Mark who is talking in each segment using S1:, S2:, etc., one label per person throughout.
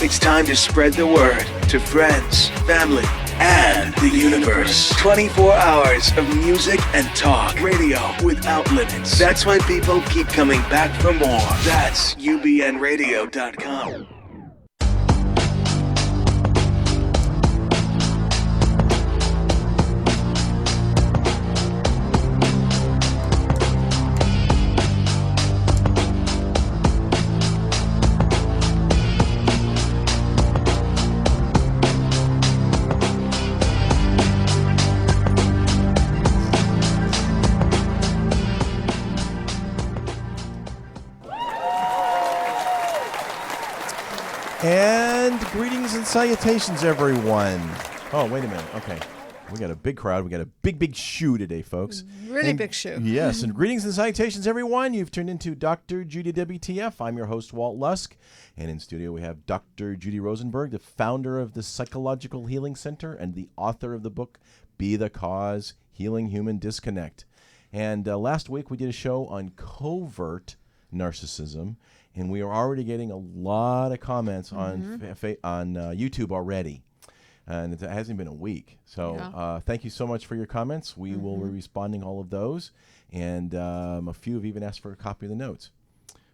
S1: It's time to spread the word to friends, family, and the universe. 24 hours of music and talk. Radio without limits. That's why people keep coming back for more. That's UBNradio.com.
S2: And greetings and salutations, everyone. Oh, wait a minute. Okay. We got a big crowd. We got a big shoe today, folks.
S3: Really big shoe.
S2: Yes, and greetings and salutations, everyone. You've turned into Dr. Judy WTF. I'm your host, Walt Lusk. And in studio, we have Dr. Judy Rosenberg, the founder of the Psychological Healing Center and the author of the book, Be the Cause, Healing Human Disconnect. And last week, we did a show on covert narcissism. And we are already getting a lot of comments on YouTube already. And it hasn't been a week. So thank you so much for your comments. We will be responding all of those. And a few have even asked for a copy of the notes.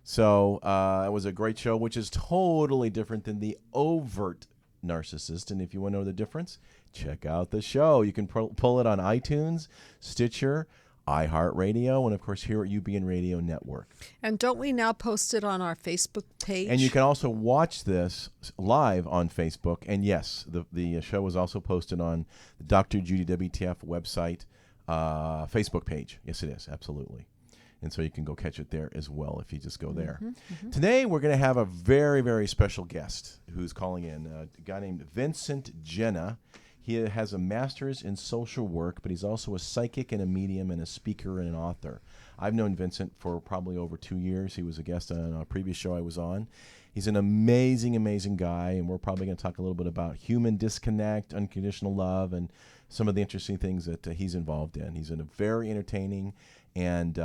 S2: So it was a great show, which is totally different than the overt narcissist. And if you want to know the difference, check out the show. You can pull it on iTunes, Stitcher, iHeartRadio, and of course here at UBN Radio Network.
S3: And don't we now post it on our Facebook page?
S2: And you can also watch this live on Facebook. And yes, the show is also posted on the Dr. Judy WTF website, Facebook page. Yes, it is. Absolutely. And so you can go catch it there as well if you just go there. Today we're going to have a very, very special guest who's calling in, a guy named Vincent Genna. He has a master's in social work, but he's also a psychic and a medium and a speaker and an author. I've known Vincent for probably over 2 years. He was a guest on a previous show I was on. He's an amazing, amazing guy, and we're probably going to talk a little bit about human disconnect, unconditional love, and some of the interesting things that he's involved in. He's a very entertaining and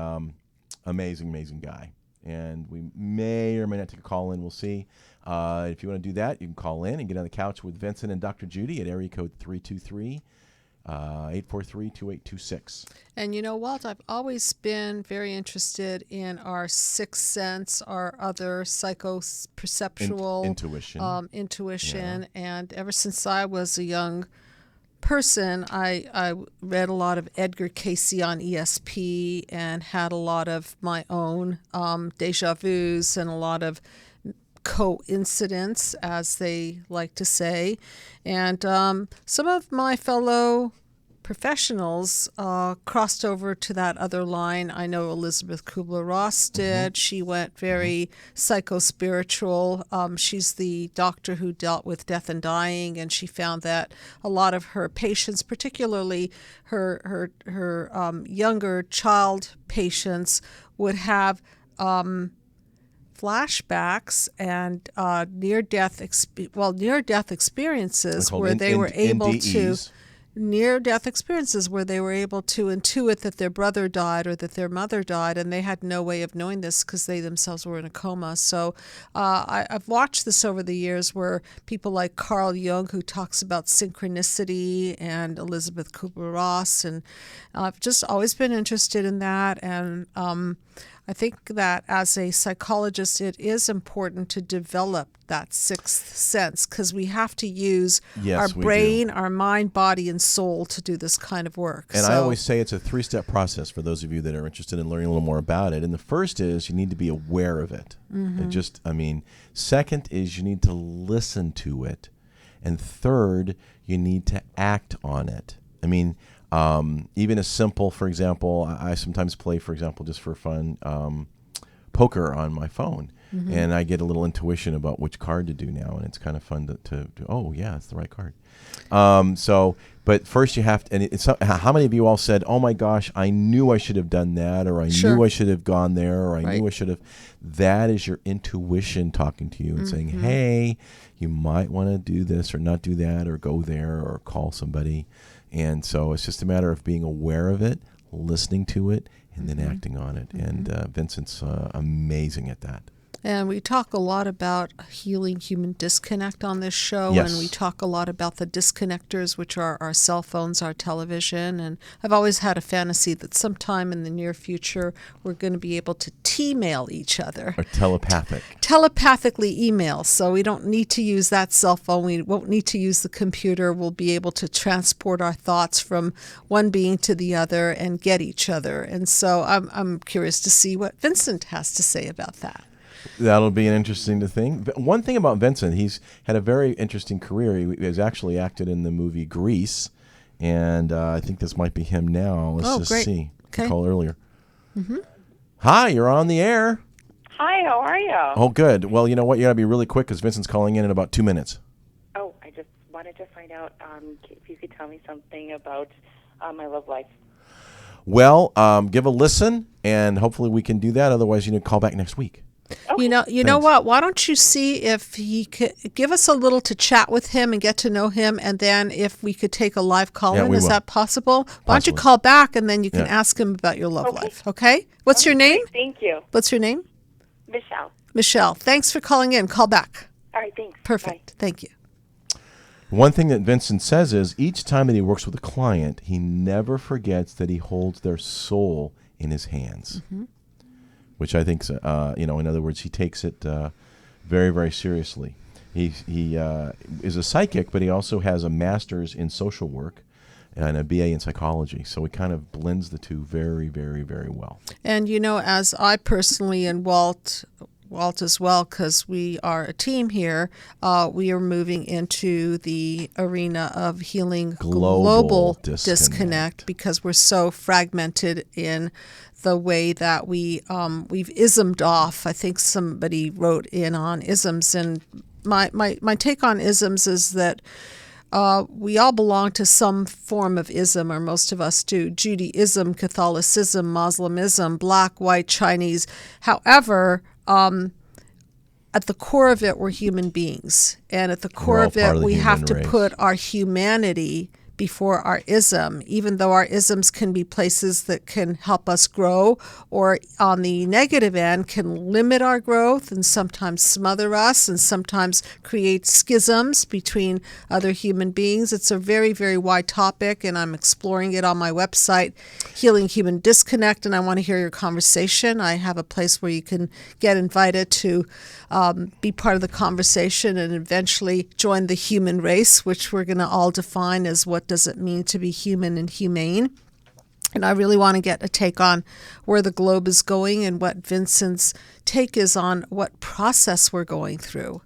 S2: amazing, amazing guy. And we may or may not take a call in. We'll see. If you want to do that, you can call in and get on the couch with Vincent and Dr. Judy at area code 323-843-2826.
S3: And you know, Walt, I've always been very interested in our sixth sense, our other psycho-perceptual intuition. And ever since I was a young person, I read a lot of Edgar Cayce on ESP and had a lot of my own deja vus and a lot of coincidence, as they like to say. And some of my fellow professionals crossed over to that other line. I know Elizabeth Kubler-Ross did. She went very psycho-spiritual. She's the doctor who dealt with death and dying, and she found that a lot of her patients, particularly her younger child patients, would have flashbacks and near-death experiences where they were able to near-death experiences where they were able to intuit that their brother died or that their mother died, and they had no way of knowing this because they themselves were in a coma. So I've watched this over the years where people like Carl Jung, who talks about synchronicity, and Elizabeth Kubler-Ross, and I've just always been interested in that. And I think that as a psychologist, it is important to develop that sixth sense because we have to use our brain, our mind, body, and soul to do this kind of work.
S2: And I always say it's a 3-step process for those of you that are interested in learning a little more about it. And the first is you need to be aware of it. Second is you need to listen to it. And third, you need to act on it. Even a simple, for example, I sometimes play, for example, just for fun, poker on my phone. And I get a little intuition about which card to do now. And it's kind of fun to oh, yeah, it's the right card. But first you have to, and how many of you all said, oh my gosh, I knew I should have done that, or I knew I should have gone there, or I knew I should have. That is your intuition talking to you and saying, hey, you might want to do this or not do that, or go there, or call somebody. And so it's just a matter of being aware of it, listening to it, and then acting on it. And Vincent's amazing at that.
S3: And we talk a lot about healing human disconnect on this show,
S2: Yes.
S3: and we talk a lot about the disconnectors, which are our cell phones, our television, and I've always had a fantasy that sometime in the near future we're going to be able to T-mail each other.
S2: Or telepathic.
S3: Telepathically email, so we don't need to use that cell phone, we won't need to use the computer, we'll be able to transport our thoughts from one being to the other and get each other. And so I'm curious to see what Vincent has to say about that.
S2: That'll be an interesting thing. One thing about Vincent, he's had a very interesting career. He has actually acted in the movie Grease, and I think this might be him now. Let's just see.
S3: Okay.
S2: Call earlier. Mm-hmm. Hi, you're on the air.
S4: Hi, how are you?
S2: Oh, good. Well, you know what? You got to be really quick because Vincent's calling in about 2 minutes.
S4: Oh, I just wanted to find out if you could tell me something about my love life.
S2: Well, give a listen, and hopefully we can do that. Otherwise, call back next week.
S4: Okay.
S3: You know what? Why don't you see if he could give us a little to chat with him and get to know him, and then if we could take a live call in, is that possible? Why don't you call back and then you can ask him about your love life? Okay. What's your name?
S4: Thank you.
S3: What's your name?
S4: Michelle.
S3: Michelle. Thanks for calling in. Call back.
S4: All right, thanks.
S3: Perfect.
S4: Bye.
S3: Thank you.
S2: One thing that Vincent says is each time that he works with a client, he never forgets that he holds their soul in his hands. Mm-hmm. Which I think, in other words, he takes it very, very seriously. He is a psychic, but he also has a master's in social work and a BA in psychology. So he kind of blends the two very, very, very well.
S3: And, as I personally, and Walt as well, because we are a team here, we are moving into the arena of healing global disconnect because we're so fragmented in the way that we've ismed off. I think somebody wrote in on isms, and my take on isms is that we all belong to some form of ism, or most of us do. Judaism, Catholicism, Muslimism, Black, White, Chinese. However, at the core of it, we're human beings. And at the core of it, we have to put our humanity before our ism, even though our isms can be places that can help us grow, or on the negative end can limit our growth and sometimes smother us and sometimes create schisms between other human beings. It's a very, very wide topic, and I'm exploring it on my website, Healing Human Disconnect, and I want to hear your conversation. I have a place where you can get invited to be part of the conversation and eventually join the human race, which we're going to all define as what does it mean to be human and humane. And I really want to get a take on where the globe is going and what Vincent's take is on what process we're going through.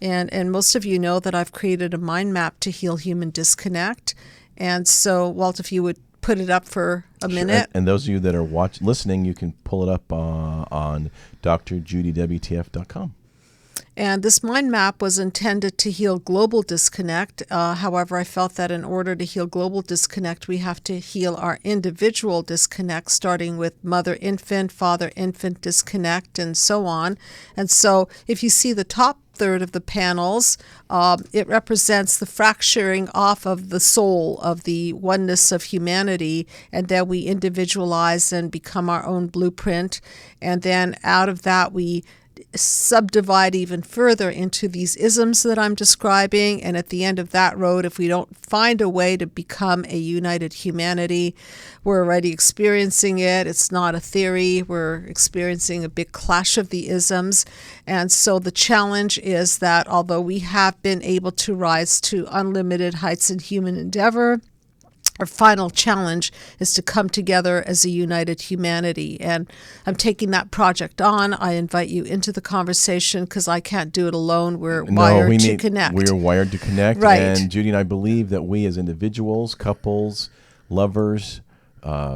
S3: And most of you know that I've created a mind map to heal human disconnect. And so, Walt, if you would put it up for a minute.
S2: And those of you that are listening, you can pull it up on drjudywtf.com.
S3: And this mind map was intended to heal global disconnect. However, I felt that in order to heal global disconnect, we have to heal our individual disconnect, starting with mother-infant, father-infant disconnect, and so on. And so if you see the top third of the panels, it represents the fracturing off of the soul of the oneness of humanity, and then we individualize and become our own blueprint. And then out of that, we subdivide even further into these isms that I'm describing. And at the end of that road, if we don't find a way to become a united humanity, we're already experiencing it. It's not a theory. We're experiencing a big clash of the isms. And so the challenge is that although we have been able to rise to unlimited heights in human endeavor, our final challenge is to come together as a united humanity. And I'm taking that project on. I invite you into the conversation because I can't do it alone. We're wired to connect.
S2: We're wired to connect.
S3: Right.
S2: And Judy and I believe that we as individuals, couples, lovers,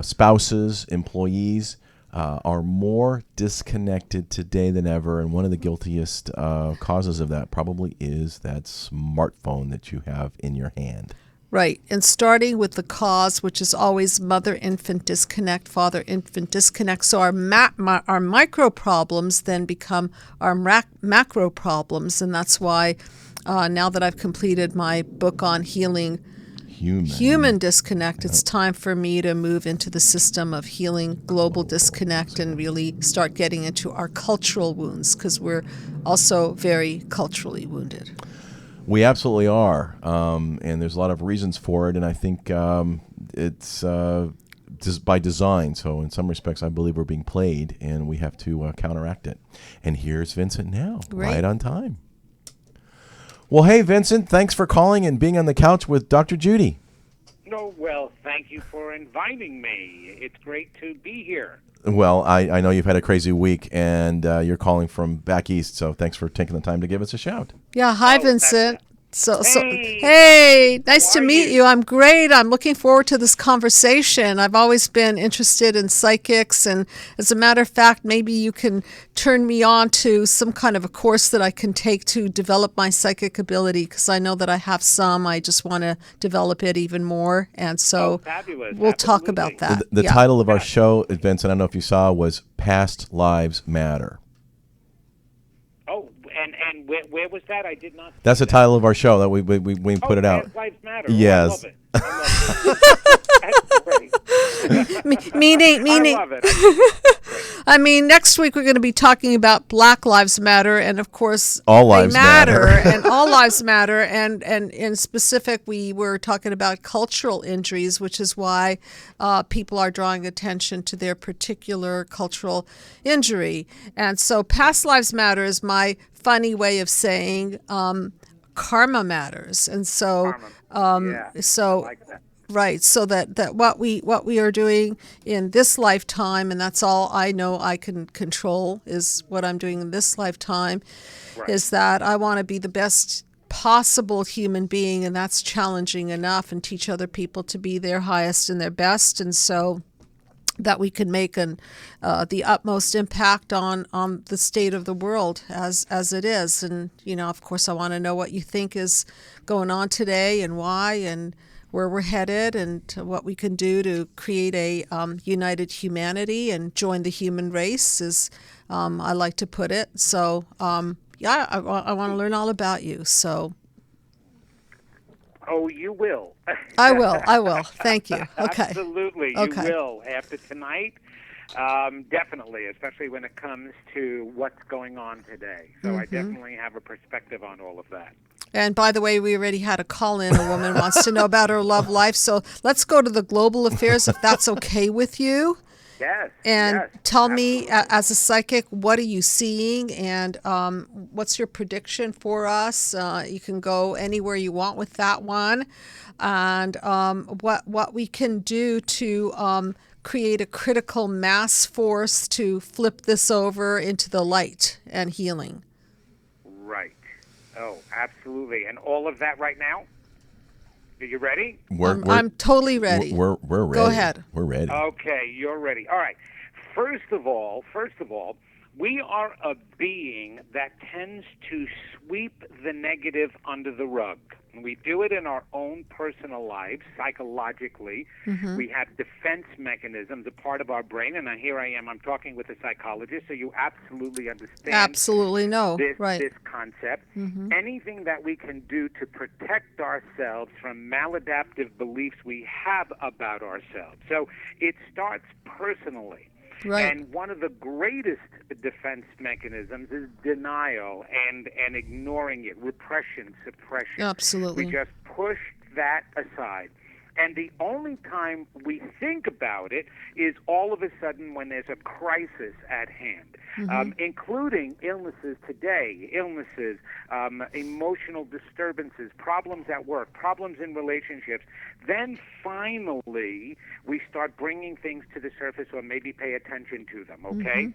S2: spouses, employees, are more disconnected today than ever. And one of the guiltiest causes of that probably is that smartphone that you have in your hand.
S3: Right. And starting with the cause, which is always mother-infant disconnect, father-infant disconnect. So our micro problems then become our macro problems. And that's why now that I've completed my book on healing human disconnect. It's time for me to move into the system of healing global disconnect and really start getting into our cultural wounds, because we're also very culturally wounded.
S2: We absolutely are, and there's a lot of reasons for it, and I think it's just by design. So in some respects, I believe we're being played, and we have to counteract it. And here's Vincent now, right on time. Well, hey, Vincent, thanks for calling and being on the couch with Dr. Judy.
S5: No, well, thank you for inviting me. It's great to be here.
S2: Well, I know you've had a crazy week, and you're calling from back east, so thanks for taking the time to give us a shout.
S3: Yeah, hi, Vincent. Hey, nice to meet you. I'm great. I'm looking forward to this conversation. I've always been interested in psychics, and as a matter of fact, maybe you can turn me on to some kind of a course that I can take to develop my psychic ability, because I know that I have some. I just want to develop it even more, and so we'll talk about that.
S2: The title of our show, Vincent, I don't know if you saw, was Past Lives Matter.
S5: Oh, and where was that? I did not.
S2: That's the title of our show that we put it out.
S5: Past Lives Matter.
S2: Yes.
S5: I love it. That's great.
S3: Meaning.
S5: I love it.
S3: I mean, next week we're going to be talking about Black Lives Matter, and of course,
S2: all lives matter,
S3: and all lives matter. And in specific, we were talking about cultural injuries, which is why people are drawing attention to their particular cultural injury. And so, past lives matter is my funny way of saying karma matters. And so,
S5: I like that.
S3: Right, so that what we are doing in this lifetime, and that's all I know I can control, is what I'm doing in this lifetime, is that I want to be the best possible human being, and that's challenging enough, and teach other people to be their highest and their best, and so that we can make the utmost impact on the state of the world as it is. And, of course, I want to know what you think is going on today and why, and where we're headed, and what we can do to create a united humanity and join the human race, as I like to put it. So, I want to learn all about you. So.
S5: Oh, you will.
S3: I will. Thank you. Okay.
S5: Absolutely, you will. After tonight, definitely, especially when it comes to what's going on today. So I definitely have a perspective on all of that.
S3: And by the way, we already had a call-in. A woman wants to know about her love life. So let's go to the global affairs, if that's okay with you.
S5: Yes.
S3: And tell me, as a psychic, what are you seeing, and what's your prediction for us? You can go anywhere you want with that one, and what we can do to create a critical mass force to flip this over into the light and healing.
S5: Right. Oh, absolutely. And all of that right now? Are you ready?
S3: I'm totally ready.
S2: We're ready.
S3: Go ahead.
S2: We're ready.
S5: Okay, you're ready. All right. First of all, we are a being that tends to sweep the negative under the rug. We do it in our own personal lives, psychologically. We have defense mechanisms, a part of our brain, and here I am, I'm talking with a psychologist, so you absolutely understand this concept. Anything that we can do to protect ourselves from maladaptive beliefs we have about ourselves. So it starts personally.
S3: Right.
S5: And one of the greatest defense mechanisms is denial and ignoring it, repression, suppression.
S3: Absolutely.
S5: We just push that aside. And the only time we think about it is all of a sudden when there's a crisis at hand, including illnesses today, emotional disturbances, problems at work, problems in relationships. Then finally we start bringing things to the surface, or maybe pay attention to them, okay?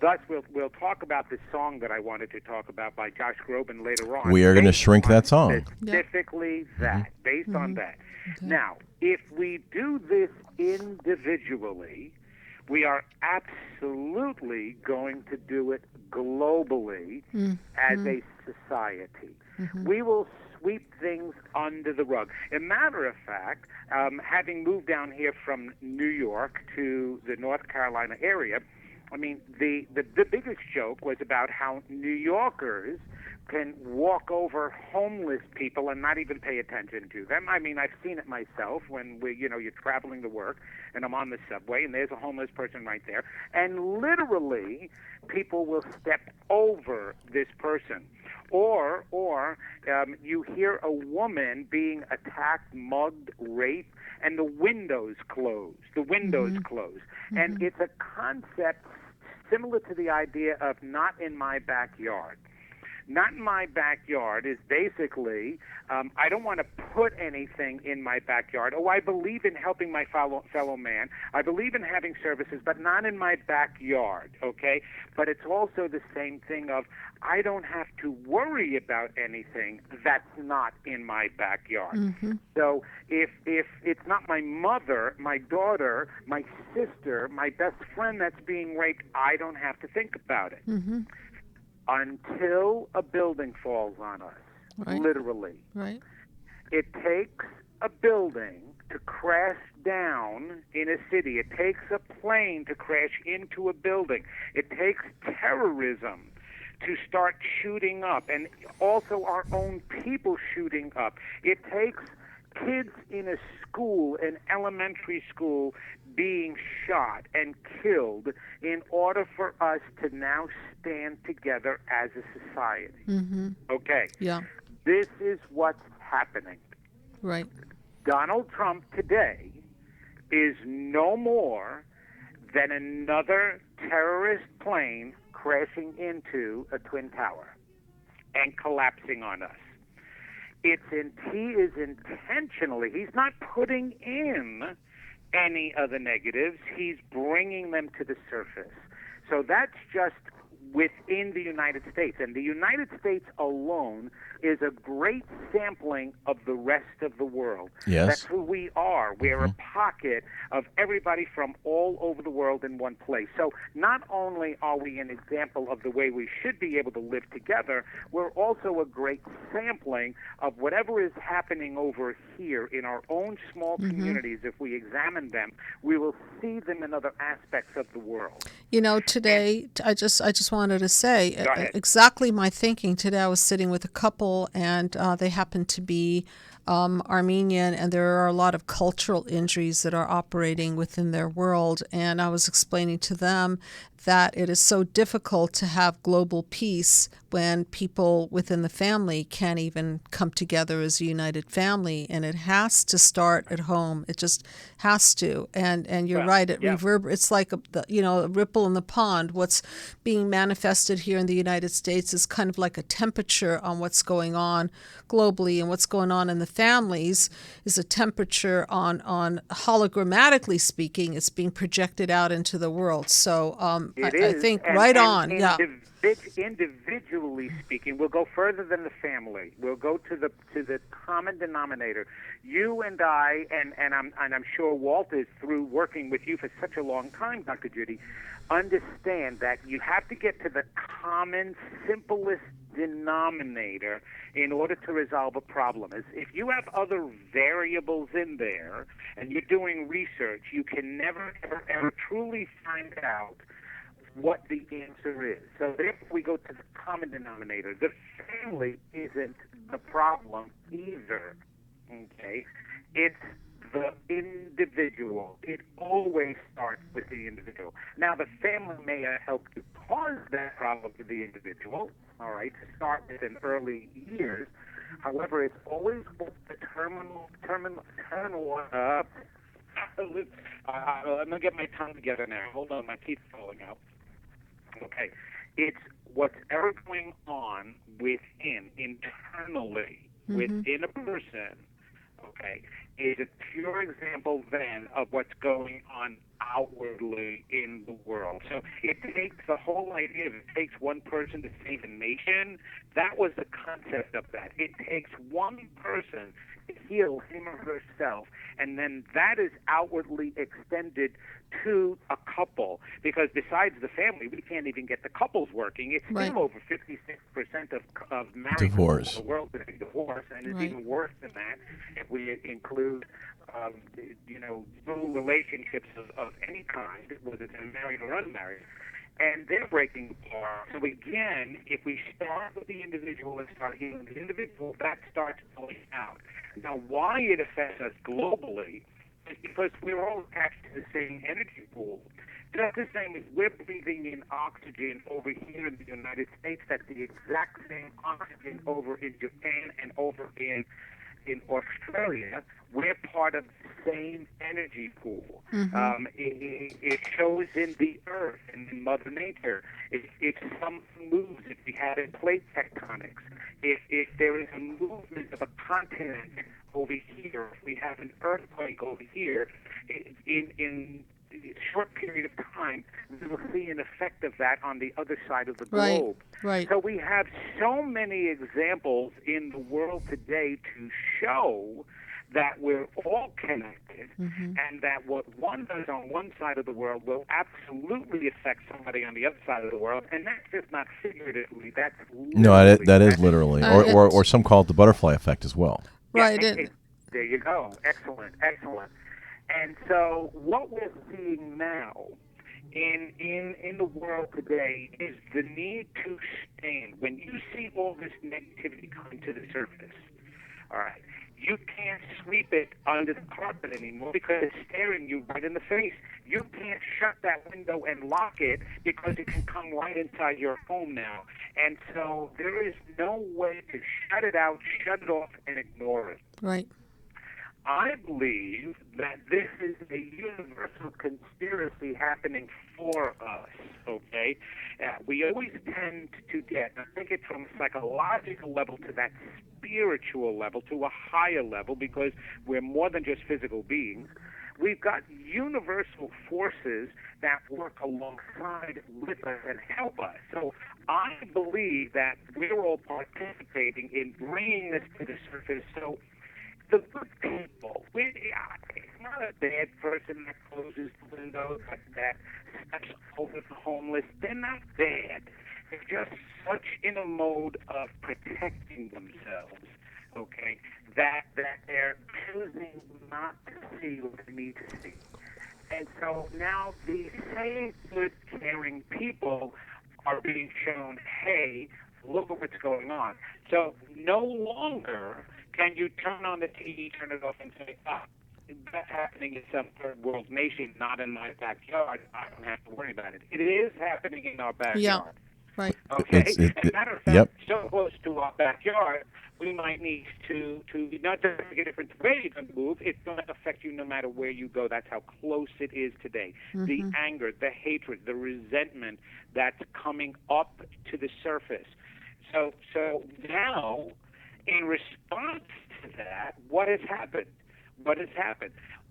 S5: Thus, we'll talk about this song that I wanted to talk about by Josh Gorban later on.
S2: We are going to shrink that song.
S5: Specifically based on that. Okay. Now, if we do this individually, we are absolutely going to do it globally as a society. We will sweep things under the rug. As a matter of fact, having moved down here from New York to the North Carolina area, I mean, the biggest joke was about how New Yorkers can walk over homeless people and not even pay attention to them. I mean, I've seen it myself when you're traveling to work and I'm on the subway and there's a homeless person right there, and literally people will step over this person. Or you hear a woman being attacked, mugged, raped, and the windows close. And it's a concept similar to the idea of not in my backyard. Not in my backyard is basically, I don't want to put anything in my backyard. Oh, I believe in helping my fellow man. I believe in having services, but not in my backyard, okay? But it's also the same thing of, I don't have to worry about anything that's not in my backyard. So if it's not my mother, my daughter, my sister, my best friend that's being raped, I don't have to think about it. Until a building falls on us, literally.
S3: Right.
S5: It takes a building to crash down in a city. It takes a plane to crash into a building. It takes terrorism to start shooting up, and also our own people shooting up. It takes kids in a school, an elementary school, being shot and killed in order for us to now stand together as a society. Okay.
S3: Yeah.
S5: This is what's happening.
S3: Right.
S5: Donald Trump today is no more than another terrorist plane crashing into a twin tower and collapsing on us. He is intentionally, he's not putting in any of the negatives, he's bringing them to the surface. So that's just within the United States. And the United States alone is a great sampling of the rest of the world.
S2: Yes.
S5: That's who we are. We're a pocket of everybody from all over the world in one place. So not only are we an example of the way we should be able to live together, we're also a great sampling of whatever is happening over here in our own small communities. If we examine them, we will see them in other aspects of the world.
S3: You know, today, I just wanted to say exactly my thinking. Today I was sitting with a couple, and they happen to be Armenian, and there are a lot of cultural injuries that are operating within their world. And I was explaining to them that it is so difficult to have global peace when people within the family can't even come together as a united family, and it has to start at home. It just has to. And you're right. It's like a ripple in the pond. What's being manifested here in the United States is kind of like a temperature on what's going on globally, and what's going on in the families is a temperature on hologrammatically speaking. It's being projected out into the world. So I think
S5: individually speaking, we'll go further than the family. We'll go to the common denominator. You and I, and I'm sure Walt is, through working with you for such a long time, Dr. Judy, understand that you have to get to the common, simplest denominator in order to resolve a problem. If you have other variables in there and you're doing research, you can never, ever truly find out what the answer is. So therefore we go to the common denominator. The family isn't the problem either, okay? It's the individual. It always starts with the individual. Now, the family may have helped to cause that problem to the individual, all right, to start with in early years. However, it's always the terminal let me get my tongue together now. Hold on, my teeth are falling out. Okay. It's whatever going on within, internally, within a person, okay, is a pure example then of what's going on outwardly in the world. So it takes the whole idea of it takes one person to save a nation. That was the concept of that. It takes one person to heal him or herself, and then that is outwardly extended to a couple, because besides the family, we can't even get the couples working. It's still over 56% of married
S2: divorce
S5: in the world that are divorced, and it's even worse than that if we include dual relationships of any kind, whether they're married or unmarried. and they're breaking apart. So again, if we start with the individual and start healing the individual, that starts going out. Now, why it affects us globally is because we're all attached to the same energy pool. Just the same as we're breathing in oxygen over here in the United States, that's the exact same oxygen over in Japan and over in Australia. We're part of the same energy pool. It shows in the earth and in Mother Nature. If something moves, if we had a plate tectonics, if there is a movement of a continent over here, if we have an earthquake over here, in a short period of time, we will see an effect of that on the other side of the globe.
S3: Right.
S5: So we have so many examples in the world today to show that we're all connected, and that what one does on one side of the world will absolutely affect somebody on the other side of the world, and that's just not figuratively. That's literally.
S2: No, that is literally, or some call it the butterfly effect as well.
S3: Right.
S5: Yeah, there you go. Excellent. And so what we're seeing now in the world today is the need to stand. When you see all this negativity coming to the surface, all right, you can't sweep it under the carpet anymore because it's staring you right in the face. You can't shut that window and lock it because it can come right inside your home now. And so there is no way to shut it out, shut it off, and ignore it.
S3: Right.
S5: I believe that this is a universal conspiracy happening for us, okay? We always tend to get, I think it's from a psychological level to that spiritual level, to a higher level, because we're more than just physical beings. We've got universal forces that work alongside with us and help us. So I believe that we're all participating in bringing this to the surface. So the good people, it's not a bad person that closes the windows, that steps over the homeless. They're not bad. They're just such in a mode of protecting themselves, okay, that they're choosing not to see what they need to see. And so now these same good, caring people are being shown, hey, look at what's going on. So no longer can you turn on the TV, turn it off, and say, that's happening in some third world nation, not in my backyard. I don't have to worry about it. It is happening in our backyard.
S3: Yeah. Right.
S5: Okay? As a matter of fact, so close to our backyard, we might need to not just make a difference where you're going to move, it's going to affect you no matter where you go. That's how close it is today. The anger, the hatred, the resentment that's coming up to the surface. So now, in response to that, what has happened?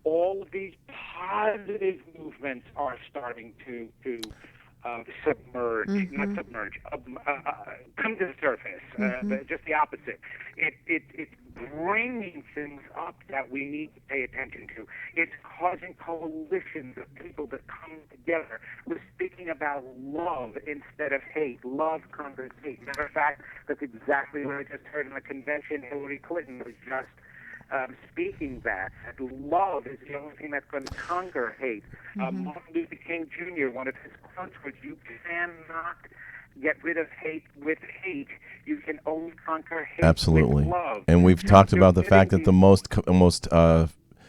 S5: All of these positive movements are starting to submerge, not submerge, come to the surface, just the opposite. It's bringing things up that we need to pay attention to. It's causing coalitions of people that come together. We're speaking about love instead of hate. Love conquers hate. Matter of fact, that's exactly what I just heard in the convention. Hillary Clinton was just speaking that love is the only thing that's going to conquer hate. Martin Luther King Jr., one of his quotes was, you cannot get rid of hate with hate. You can only conquer hate with love.
S2: And we've talked about the fact that the most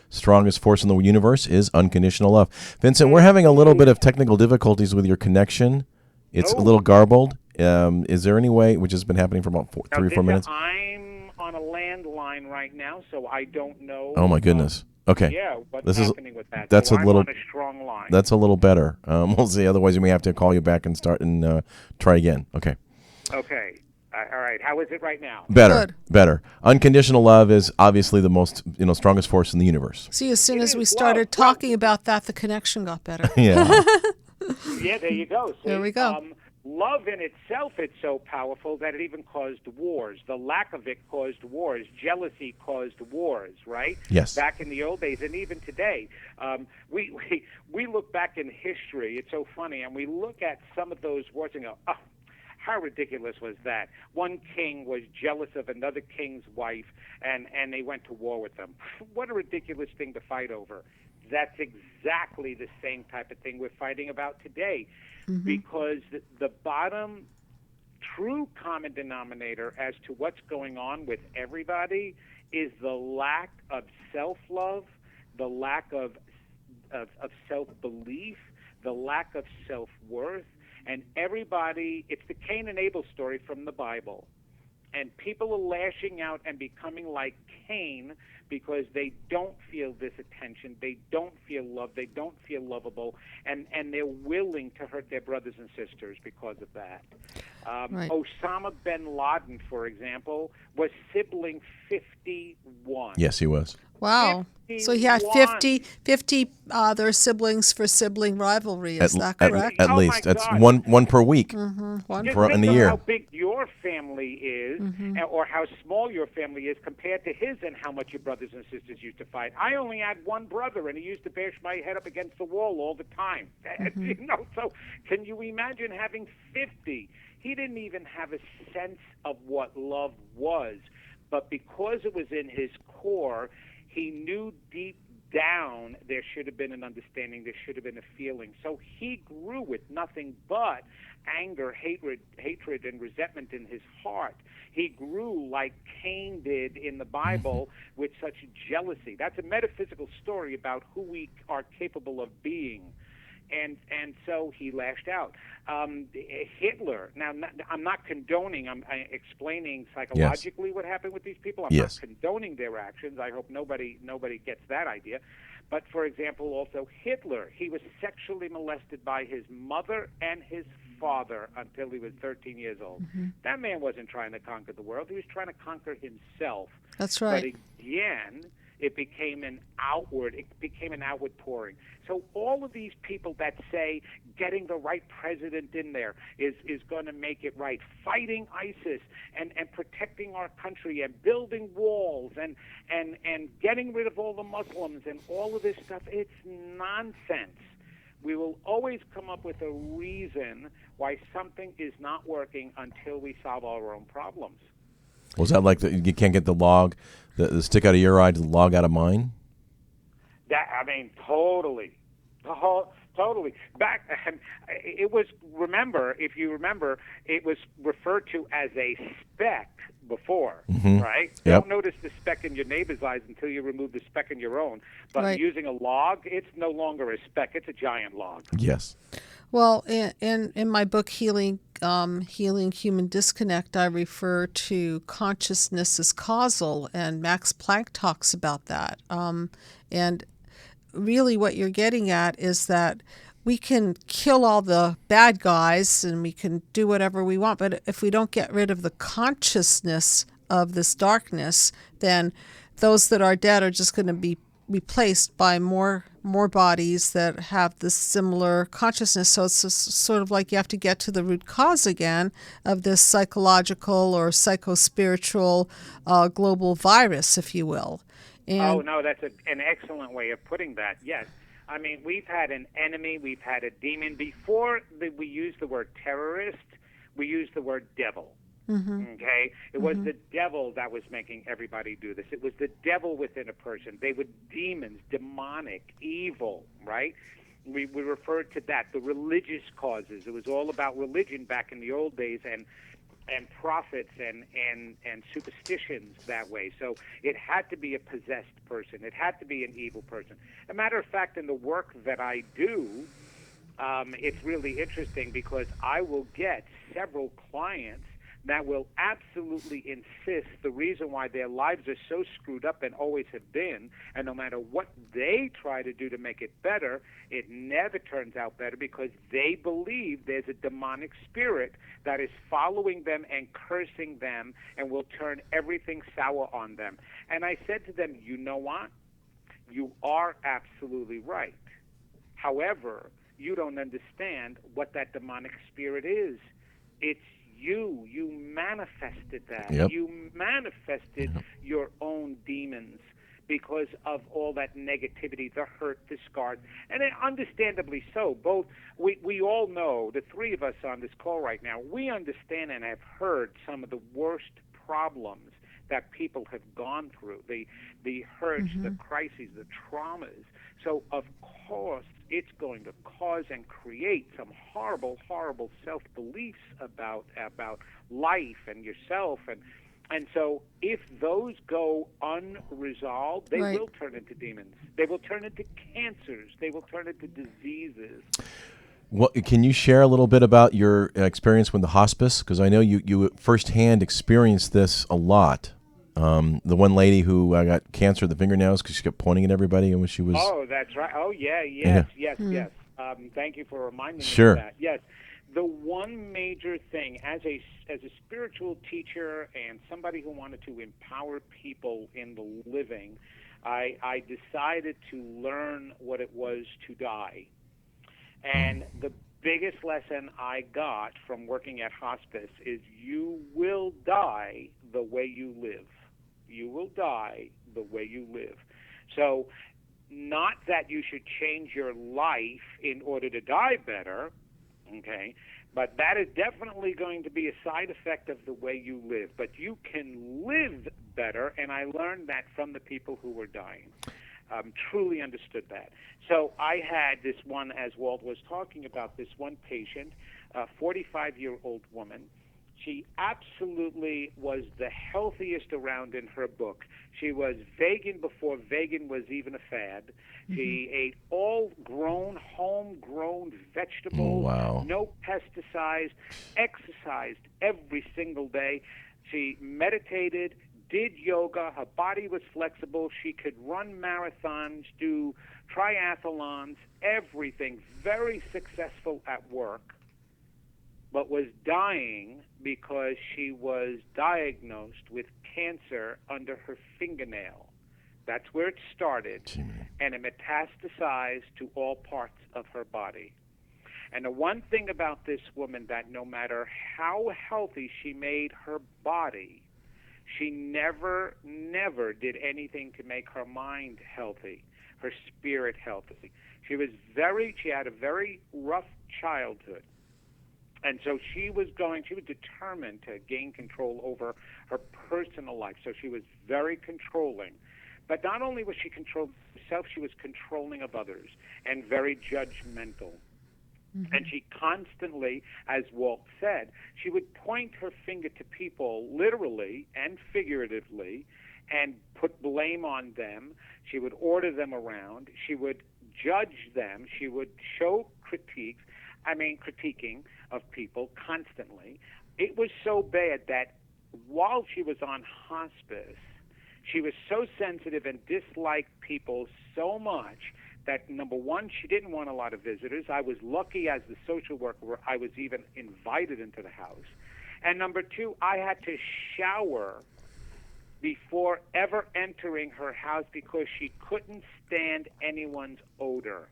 S2: strongest force in the universe is unconditional love. Vincent, we're having a little bit of technical difficulties with your connection. It's a little garbled. Is there any way, which has been happening for about 3 or 4 minutes?
S5: I'm on a landline right now, so I don't know.
S2: Oh my goodness. Okay.
S5: Yeah, what's happening with that?
S2: That's
S5: so
S2: a little.
S5: I'm on a strong line.
S2: That's a little better. We'll see. Otherwise, we may have to call you back and start and try again. Okay.
S5: Okay. All right. How is it right now?
S2: Better. Unconditional love is obviously the most, strongest force in the universe.
S3: See, as soon as we started talking about that, the connection got better.
S2: Yeah.
S5: Yeah. There you go. See,
S3: there we go.
S5: Love in itself is so powerful that it even caused wars. The lack of it caused wars. Jealousy caused wars, right?
S2: Yes.
S5: Back in the old days, and even today, we look back in history. It's so funny, and we look at some of those wars and go, oh, how ridiculous was that? One king was jealous of another king's wife, and they went to war with them. What a ridiculous thing to fight over. that's exactly the same type of thing we're fighting about today, because the bottom true common denominator as to what's going on with everybody is the lack of self-love, the lack of self-belief, the lack of self-worth, and everybody, it's the Cain and Abel story from the Bible. And people are lashing out and becoming like Cain because they don't feel this attention, they don't feel love, they don't feel lovable, and they're willing to hurt their brothers and sisters because of that.
S3: Right.
S5: Osama bin Laden, for example, was sibling 51.
S2: Yes, he was.
S3: Wow. So he had 50 other siblings for sibling rivalry. Is that correct?
S2: At
S5: Oh,
S2: least.
S5: my
S2: That's
S5: God.
S2: one per week.
S3: One
S5: Just
S2: in
S5: think
S2: a
S5: of
S2: year.
S5: how big your family is, or how small your family is compared to his, and how much your brothers and sisters used to fight. I only had one brother, and he used to bash my head up against the wall all the time. So can you imagine having 50? He didn't even have a sense of what love was, but because it was in his core, he knew deep down there should have been an understanding, there should have been a feeling. So he grew with nothing but anger, hatred, and resentment in his heart. He grew like Cain did in the Bible with such jealousy. That's a metaphysical story about who we are capable of being. And so he lashed out. Hitler, now I'm not condoning, I'm explaining psychologically what happened with these people. I'm not condoning their actions. I hope nobody gets that idea. But, for example, also Hitler, he was sexually molested by his mother and his father until he was 13 years old. That man wasn't trying to conquer the world. He was trying to conquer himself.
S3: That's right.
S5: But again, it became an outward pouring. So all of these people that say getting the right president in there is going to make it right, fighting ISIS and protecting our country and building walls and getting rid of all the Muslims and all of this stuff, it's nonsense. We will always come up with a reason why something is not working until we solve our own problems.
S2: Was that like you can't get the log, the stick out of your eye to the log out of mine?
S5: Totally. Totally. Back, it was, if you remember, it was referred to as a speck before, right? You don't notice the speck in your neighbor's eyes until you remove the speck in your own. But using a log, it's no longer a speck, it's a giant log.
S2: Yes.
S3: Well, in my book, Healing Human Disconnect, I refer to consciousness as causal, and Max Planck talks about that. And really what you're getting at is that we can kill all the bad guys and we can do whatever we want, but if we don't get rid of the consciousness of this darkness, then those that are dead are just going to be replaced by more bodies that have this similar consciousness. So it's just sort of like you have to get to the root cause again of this psychological or psychospiritual global virus, if you will. And
S5: that's an excellent way of putting that. Yes. I mean, we've had an enemy, we've had a demon. Before we used the word terrorist, we used the word devil. Okay? It was the devil that was making everybody do this. It was the devil within a person. They were demons, demonic, evil, right? We referred to that, the religious causes. It was all about religion back in the old days and prophets and superstitions that way. So it had to be a possessed person. It had to be an evil person. As a matter of fact, in the work that I do, it's really interesting because I will get several clients that will absolutely insist the reason why their lives are so screwed up and always have been, and no matter what they try to do to make it better, it never turns out better because they believe there's a demonic spirit that is following them and cursing them and will turn everything sour on them. And I said to them, you know what? You are absolutely right. However, you don't understand what that demonic spirit is. It's you manifested that.
S2: Yep.
S5: You manifested your own demons because of all that negativity, the hurt, the scars, and understandably so. Both we all know, the three of us on this call right now, we understand and have heard some of the worst problems that people have gone through, the hurts, the crises, the traumas. So, of course, it's going to cause and create some horrible, horrible self-beliefs about life and yourself. And so if those go unresolved, they will turn into demons. They will turn into cancers. They will turn into diseases.
S2: Well, can you share a little bit about your experience with the hospice? Because I know you firsthand experienced this a lot. The one lady who got cancer of the fingernails because she kept pointing at everybody and when she was...
S5: Oh, that's right. Oh, yes. Thank you for reminding me of that. Yes. The one major thing, as a spiritual teacher and somebody who wanted to empower people in the living, I decided to learn what it was to die. And the biggest lesson I got from working at hospice is you will die the way you live. You will die the way you live. So not that you should change your life in order to die better, okay, but that is definitely going to be a side effect of the way you live. But you can live better, and I learned that from the people who were dying. Truly understood that. So I had this one, as Walt was talking about, this one patient, a 45-year-old woman. She absolutely was the healthiest around in her book. She was vegan before vegan was even a fad. She ate all grown, homegrown vegetables, no pesticides, exercised every single day. She meditated, did yoga. Her body was flexible. She could run marathons, do triathlons, everything. Very successful at work, but was dying because she was diagnosed with cancer under her fingernail. That's where it started, and it metastasized to all parts of her body. And the one thing about this woman, that no matter how healthy she made her body, she never did anything to make her mind healthy, her spirit healthy. She had a very rough childhood. And so she was determined to gain control over her personal life. So she was very controlling. But not only was she controlling herself, she was controlling of others and very judgmental. And she constantly, as Walt said, she would point her finger to people literally and figuratively and put blame on them. She would order them around. She would judge them. She would show critiquing of people constantly. It was so bad that while she was on hospice, she was so sensitive and disliked people so much that, number one, she didn't want a lot of visitors. I was lucky as the social worker where I was even invited into the house. And number two, I had to shower before ever entering her house because she couldn't stand anyone's odor.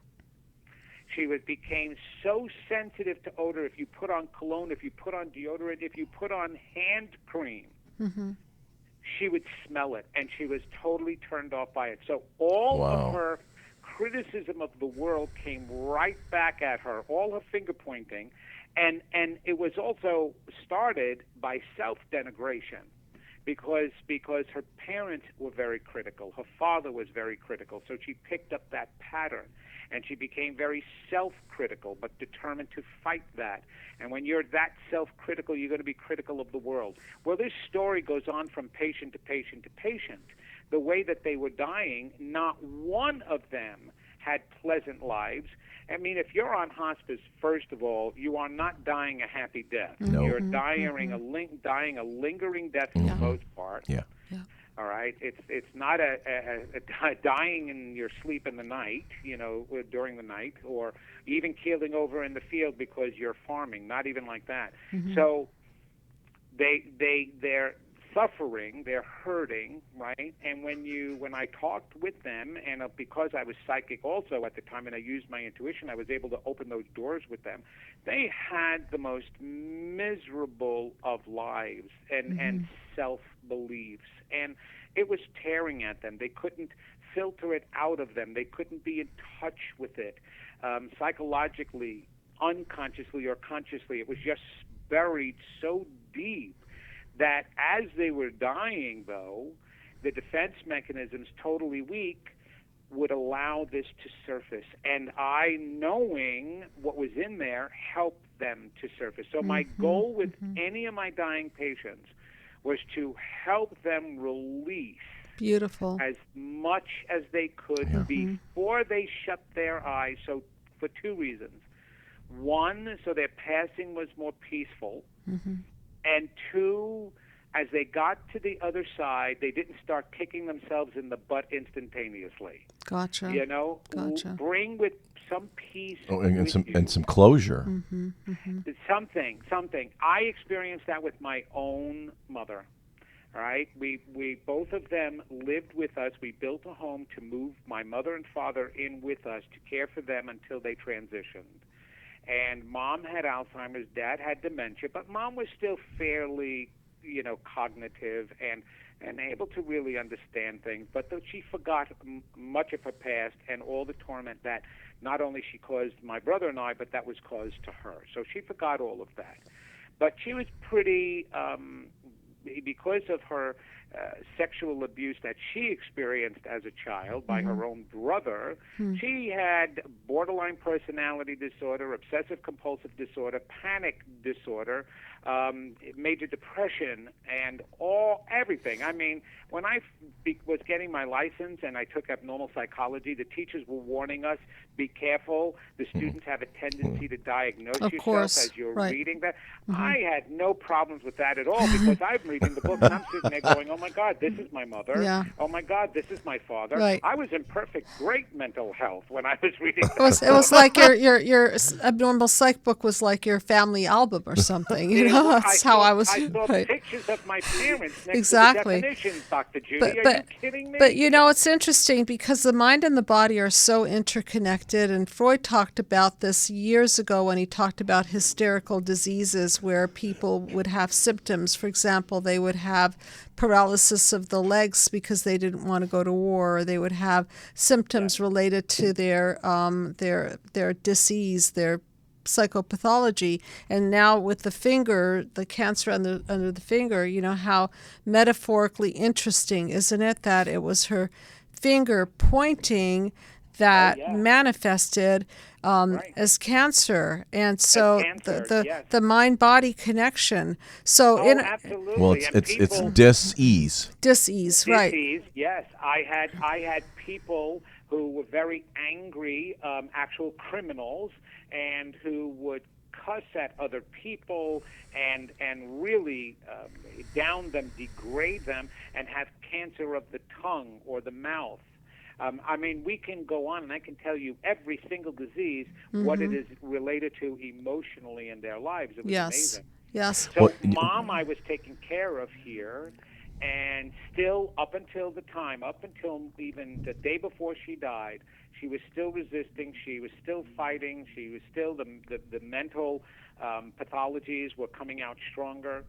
S5: She became so sensitive to odor. If you put on cologne, if you put on deodorant, if you put on hand cream, she would smell it, and she was totally turned off by it. So all of her criticism of the world came right back at her, all her finger pointing, and it was also started by self-denigration because her parents were very critical. Her father was very critical, so she picked up that pattern. And she became very self-critical, but determined to fight that. And when you're that self-critical, you're going to be critical of the world. Well, this story goes on from patient to patient to patient. The way that they were dying, not one of them had pleasant lives. I mean, if you're on hospice, first of all, you are not dying a happy death. You're dying a lingering death for the most part.
S2: Yeah.
S5: All right, it's not a dying in your sleep in the night, during the night, or even keeling over in the field because you're farming. Not even like that. So they're suffering, they're hurting, right? And when I talked with them, and because I was psychic also at the time, and I used my intuition, I was able to open those doors with them. They had the most miserable of lives and self-beliefs, and it was tearing at them. They couldn't filter it out of them. They couldn't be in touch with it psychologically, unconsciously or consciously. It was just buried so deep that as they were dying, though, the defense mechanisms, totally weak, would allow this to surface. And I, knowing what was in there, helped them to surface. So my goal with any of my dying patients was to help them release
S3: Beautiful.
S5: as much as they could before they shut their eyes. So for two reasons. One, so their passing was more peaceful. And two, as they got to the other side, they didn't start kicking themselves in the butt instantaneously.
S3: Gotcha.
S5: You know,
S3: Gotcha.
S5: Bring with some peace.
S2: And some closure.
S5: Something. I experienced that with my own mother. All right, we both of them lived with us. We built a home to move my mother and father in with us to care for them until they transitioned. And Mom had Alzheimer's, Dad had dementia, but Mom was still fairly, cognitive and able to really understand things. But though she forgot much of her past and all the torment that not only she caused my brother and I, but that was caused to her. So she forgot all of that. But she was pretty, because of her sexual abuse that she experienced as a child by her own brother, she had borderline personality disorder, obsessive compulsive disorder, panic disorder, major depression, and everything. I mean, when I was getting my license and I took abnormal psychology, the teachers were warning us, be careful. The students have a tendency to diagnose yourself as you're reading that. I had no problems with that at all because I'm reading the book and I'm sitting there going, oh my God, this is my mother.
S3: Yeah.
S5: Oh my God, this is my father.
S3: Right.
S5: I was in great mental health when I was reading
S3: It was like your abnormal psych book was like your family album or something. That's how I was.
S5: I saw
S3: right.
S5: pictures of my parents next
S3: Exactly.
S5: to the definitions, Dr. Judy. Are you kidding me?
S3: But it's interesting because the mind and the body are so interconnected, and Freud talked about this years ago when he talked about hysterical diseases where people would have symptoms. For example, they would have paralysis of the legs because they didn't want to go to war, or they would have symptoms related to their disease, their psychopathology. And now with the finger, the cancer under the finger, how metaphorically interesting, isn't it, that it was her finger pointing that manifested as cancer. And so the mind-body connection. So
S5: absolutely.
S2: Well, it's dis-ease.
S3: Dis-ease, right.
S5: Dis-ease, yes. I had people who were very angry, actual criminals, and who would cuss at other people and really down them, degrade them, and have cancer of the tongue or the mouth. I mean, we can go on, and I can tell you every single disease, what it is related to emotionally in their lives. It was amazing.
S3: Yes.
S5: So Mom I was taking care of here, and still up until even the day before she died, she was still resisting, she was still fighting, she was still, the mental pathologies were coming out stronger.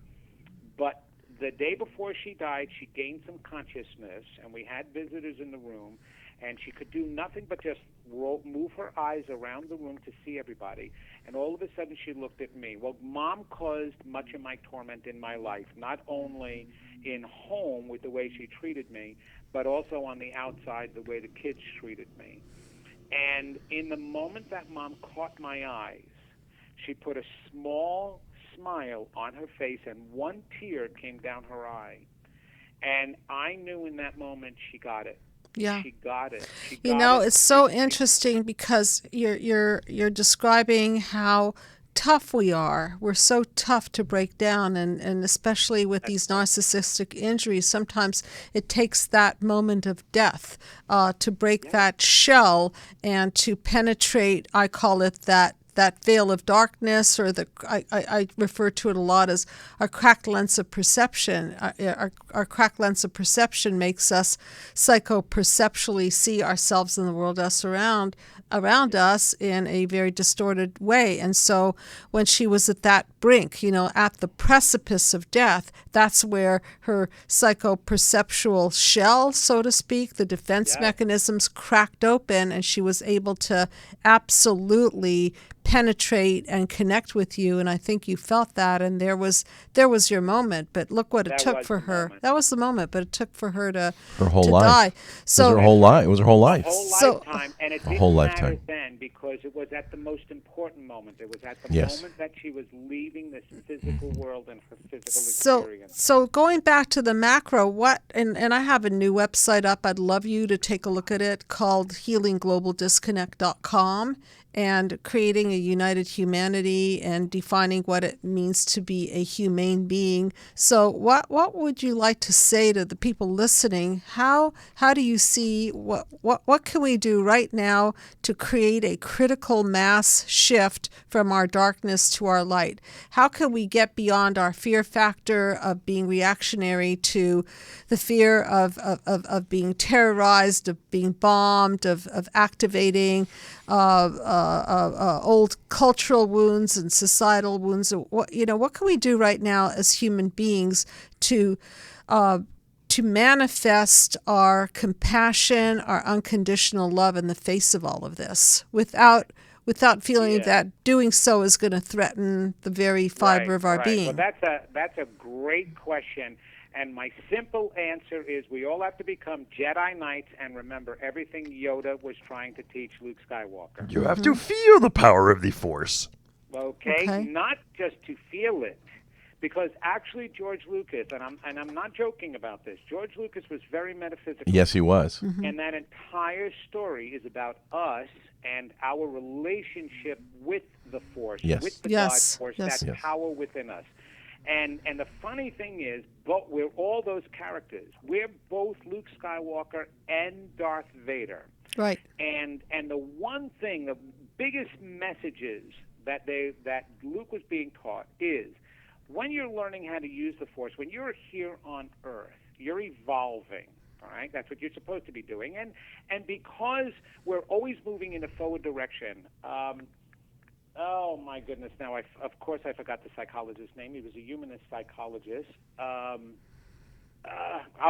S5: But the day before she died, she gained some consciousness, and we had visitors in the room, and she could do nothing but just move her eyes around the room to see everybody. And all of a sudden, she looked at me. Well, Mom caused much of my torment in my life, not only in home with the way she treated me, but also on the outside, the way the kids treated me. And in the moment that Mom caught my eyes, she put a small smile on her face, and one tear came down her eye. And I knew in that moment she got it.
S3: Yeah.
S5: She got it.
S3: It's so interesting because you're describing how tough we are. We're so tough to break down, and especially with these narcissistic injuries, sometimes it takes that moment of death to break that shell and to penetrate, I call it that veil of darkness, or I refer to it a lot as our cracked lens of perception. Our cracked lens of perception makes us psychoperceptually see ourselves and the world around us in a very distorted way. And so when she was at that brink, at the precipice of death, that's where her psychoperceptual shell, so to speak, the defense mechanisms cracked open, and she was able to absolutely penetrate and connect with you, and I think you felt that, and there was your moment. But look what it took for her. That was the moment, but it took for her to
S2: her whole life.
S3: Die. So
S2: it was her whole life. It was her whole life.
S5: A whole lifetime, and it didn't matter then because it was at the most important moment. It was at the moment that she was leaving this physical world and her physical experience.
S3: So going back to the macro, and I have a new website up. I'd love you to take a look at it, called healingglobaldisconnect.com, and creating a united humanity and defining what it means to be a humane being. So what would you like to say to the people listening? How do you see what can we do right now to create a critical mass shift from our darkness to our light? How can we get beyond our fear factor of being reactionary to the fear of being terrorized, of being bombed, of activating old cultural wounds and societal wounds? What can we do right now as human beings to manifest our compassion, our unconditional love in the face of all of this, without feeling that doing so is going to threaten the very fiber of our being?
S5: Well, that's a great question. And my simple answer is we all have to become Jedi Knights and remember everything Yoda was trying to teach Luke Skywalker.
S6: You have to feel the power of the Force.
S5: Okay? Not just to feel it. Because actually George Lucas, and I'm not joking about this, George Lucas was very metaphysical.
S2: Yes, he was.
S5: And that entire story is about us and our relationship with the Force, with the God Force, that power within us. And the funny thing is, we're all those characters. We're both Luke Skywalker and Darth Vader.
S3: Right.
S5: And the one thing, the biggest messages that Luke was being taught is, when you're learning how to use the Force, when you're here on Earth, you're evolving. All right, that's what you're supposed to be doing. And because we're always moving in a forward direction. Oh, my goodness. Now, of course, I forgot the psychologist's name. He was a humanist psychologist. I'll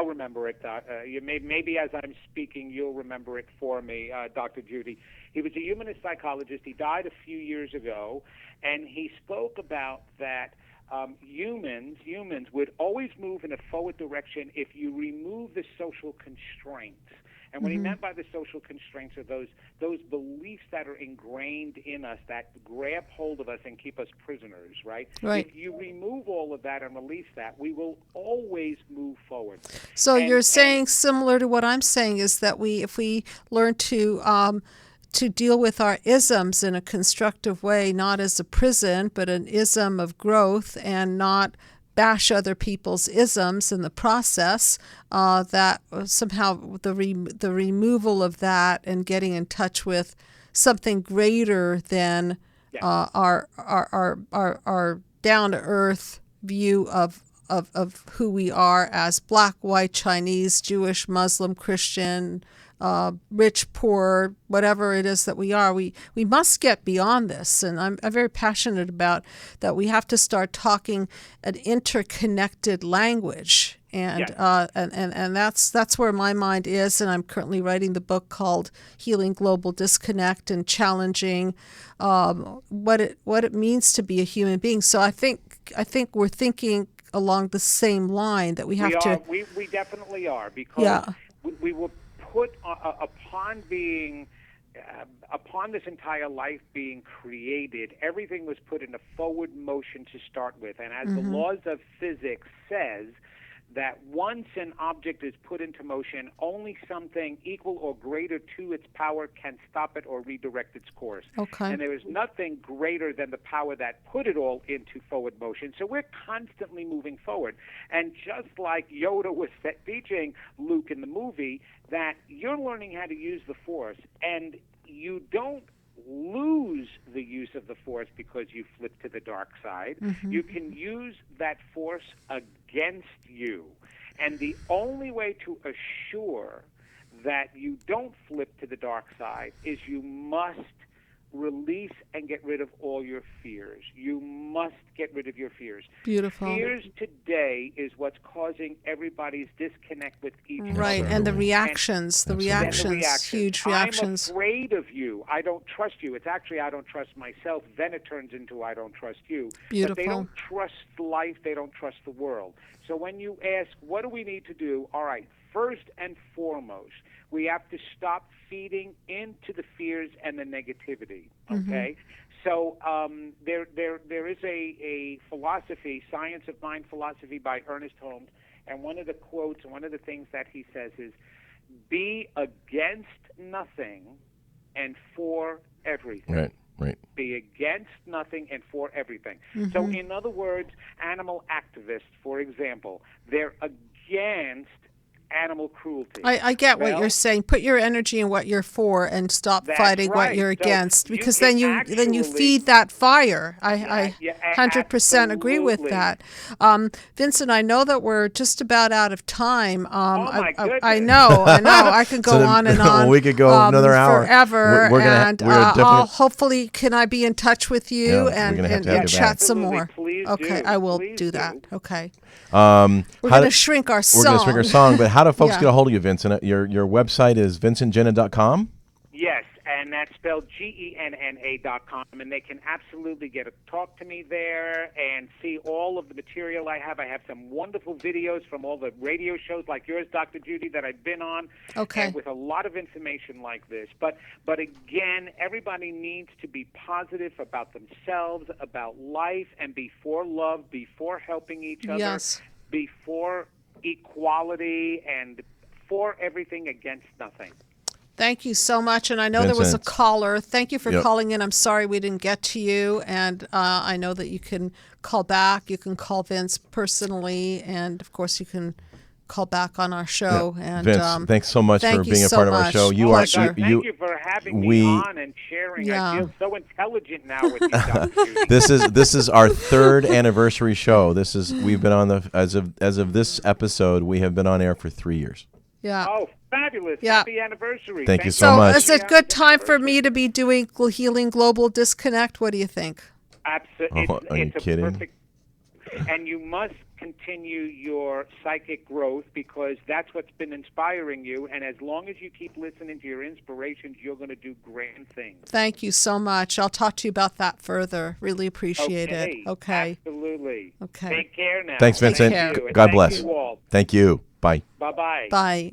S5: remember it. Maybe as I'm speaking, you'll remember it for me, Dr. Judy. He was a humanist psychologist. He died a few years ago, and he spoke about that humans would always move in a forward direction if you remove the social constraints. And what he meant by the social constraints are those beliefs that are ingrained in us that grab hold of us and keep us prisoners, right? If you remove all of that and release that, we will always move forward.
S3: So you're saying, similar to what I'm saying, is that if we learn to deal with our isms in a constructive way, not as a prison, but an ism of growth, and not bash other people's isms in the process, that somehow the removal of that and getting in touch with something greater than our down-to-earth view of who we are as Black, white, Chinese, Jewish, Muslim, Christian, rich, poor, whatever it is that we are, we must get beyond this. And I'm very passionate about that. We have to start talking an interconnected language. And that's where my mind is. And I'm currently writing the book called Healing Global Disconnect, and challenging what it means to be a human being. So I think we're thinking along the same line, that we
S5: definitely are, because we will put upon this entire life being created, everything was put in a forward motion to start with. And as the laws of physics says, that once an object is put into motion, only something equal or greater to its power can stop it or redirect its course.
S3: Okay.
S5: And there is nothing greater than the power that put it all into forward motion. So we're constantly moving forward. And just like Yoda was teaching Luke in the movie, that you're learning how to use the Force, and you don't lose the use of the Force because you flip to the dark side. You can use that Force against you. And the only way to assure that you don't flip to the dark side is you must release and get rid of all your fears. You must get rid of your fears.
S3: Beautiful.
S5: Fears today is what's causing everybody's disconnect with each other.
S3: Right, and the reactions,
S2: Absolutely.
S3: huge reactions.
S5: I'm afraid of you. I don't trust you. It's actually I don't trust myself. Then it turns into I don't trust you.
S3: Beautiful.
S5: But they don't trust life. They don't trust the world. So when you ask, what do we need to do? All right, first and foremost, we have to stop feeding into the fears and the negativity, okay? So there is a philosophy, Science of Mind philosophy by Ernest Holmes, and one of the quotes and one of the things that he says is, be against nothing and for everything.
S2: Right.
S5: Be against nothing and for everything. So in other words, animal activists, for example, they're against animal cruelty.
S3: I get what you're saying. Put your energy in what you're for and stop fighting what you're against, because then you feed that fire. I 100% agree with that. Vincent, I know that we're just about out of time. I know. I could go on and on.
S2: We could go another hour
S3: forever. Hopefully, can I be in touch with you and chat some more? Okay, I will do that. Okay. We're going to shrink our song.
S2: We're going to shrink our song, but how do folks get a hold of you, Vincent? Your website is vincentgenna.com?
S5: Yes, and that's spelled GENNA.com, and they can absolutely talk to me there and see all of the material I have. I have some wonderful videos from all the radio shows like yours, Dr. Judy, that I've been on, and with a lot of information like this. But again, everybody needs to be positive about themselves, about life, and before love, before helping each other, before equality, and for everything against nothing.
S3: Thank you so much. And I know
S2: Vincent.
S3: there was a caller. Thank you for calling in. I'm sorry we didn't get to you. And I know that you can call back. You can call Vince personally. And, of course, you can call back on our show. And
S2: Vince, thanks so much for being a part of our show.
S5: Thank you for having me on and sharing. I feel so intelligent now with you, Dr. Judy.
S2: This is our 3rd anniversary show. We've been on as of this episode, we have been on air for 3 years.
S3: Yeah.
S5: Oh, fabulous. Happy anniversary.
S2: Thank you so much.
S3: So is it a good time for me to be doing Healing Global Disconnect? What do you think?
S5: Absolutely.
S2: Are you kidding?
S5: Perfect. And you must continue your psychic growth, because that's what's been inspiring you. And as long as you keep listening to your inspirations, you're going to do grand things.
S3: Thank you so much. I'll talk to you about that further. Really appreciate it. Okay.
S5: Absolutely.
S3: Okay.
S5: Take care now.
S2: Thanks, Vincent. God bless.
S5: Thank you all.
S2: Thank you. Bye.
S5: Bye-bye.
S3: Bye.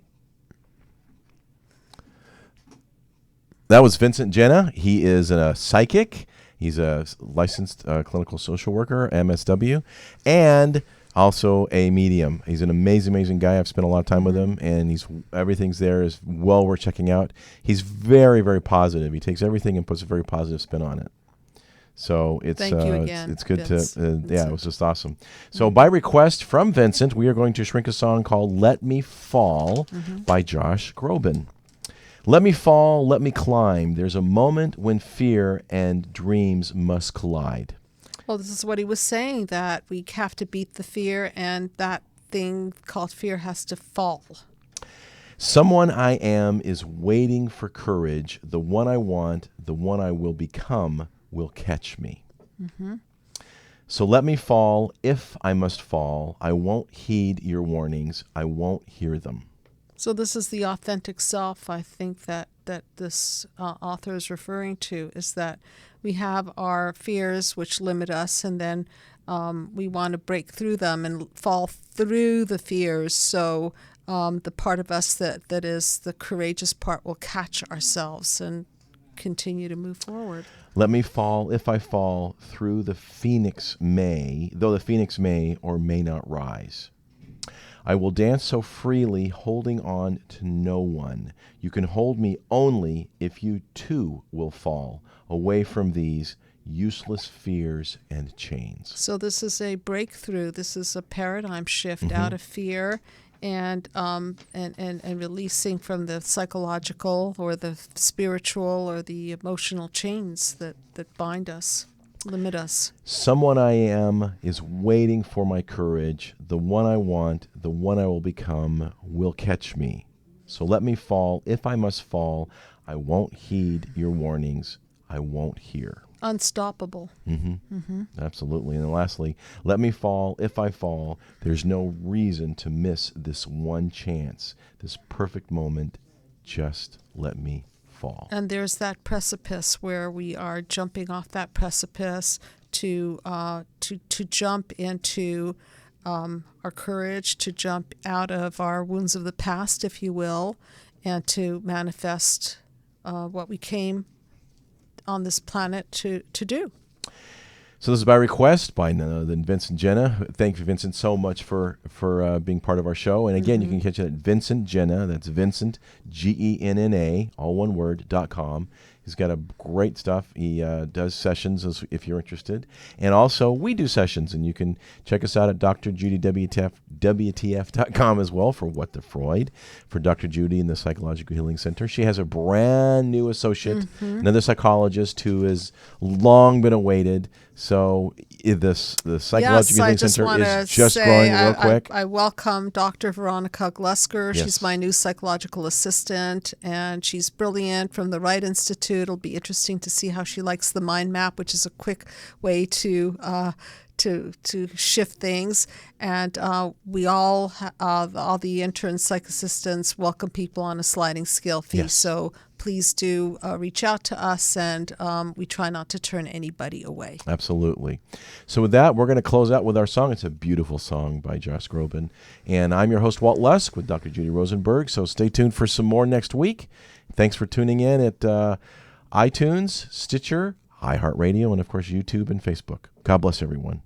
S2: That was Vincent Genna. He is a psychic. He's a licensed clinical social worker, MSW, and also a medium. He's an amazing guy. I've spent a lot of time with him, and everything's there is well worth checking out. He's very, very positive. He takes everything and puts a very positive spin on it. So it's
S3: Thank you again,
S2: it's good
S3: Vince.
S2: it was just awesome. So by request from Vincent, we are going to shrink a song called "Let Me Fall" by Josh Gorban. Let me fall, let me climb. There's a moment when fear and dreams must collide.
S3: Well, this is what he was saying, that we have to beat the fear, and that thing called fear has to fall.
S2: Someone I am is waiting for courage. The one I want, the one I will become, will catch me. So let me fall if I must fall. I won't heed your warnings. I won't hear them.
S3: So this is the authentic self, I think, that this author is referring to, is that we have our fears which limit us, and then we want to break through them and fall through the fears. So the part of us that is the courageous part will catch ourselves and continue to move forward.
S2: Let me fall if I fall through the phoenix may, though the phoenix may or may not rise. I will dance so freely, holding on to no one. You can hold me only if you too will fall away from these useless fears and chains.
S3: So this is a breakthrough. This is a paradigm shift out of fear and releasing from the psychological or the spiritual or the emotional chains that bind us, limit us.
S2: Someone I am is waiting for my courage. The one I want, the one I will become, will catch me. So let me fall if I must fall. I won't heed your warnings. I won't hear.
S3: Unstoppable.
S2: Absolutely. And then lastly, let me fall. If I fall, there's no reason to miss this one chance, this perfect moment. Just let me fall.
S3: And there's that precipice where we are jumping off that precipice to jump into our courage, to jump out of our wounds of the past, if you will, and to manifest what we came on this planet to do.
S2: So this is by request by none other than Vincent Genna. Thank you, Vincent, so much for being part of our show. And again, you can catch it at Vincent Genna. That's Vincent, Genna, all one word, .com. He's got a great stuff. He does sessions if you're interested. And also, we do sessions, and you can check us out at Dr. Judy WTF.com as well for What the Freud, for Dr. Judy in the Psychological Healing Center. She has a brand new associate, another psychologist who has long been awaited. So the Psychological Healing Center is just growing real quick.
S3: I welcome Dr. Veronica Glusker.
S2: Yes.
S3: She's my new psychological assistant, and she's brilliant from the Wright Institute. It'll be interesting to see how she likes the mind map, which is a quick way to shift things. And we all the intern psych assistants welcome people on a sliding scale fee.
S2: Yes.
S3: So please do reach out to us, and we try not to turn anybody away.
S2: Absolutely. So with that, we're going to close out with our song. It's a beautiful song by Josh Gorban. And I'm your host, Walt Lusk, with Dr. Judy Rosenberg. So stay tuned for some more next week. Thanks for tuning in at iTunes, Stitcher, iHeartRadio, and, of course, YouTube and Facebook. God bless everyone.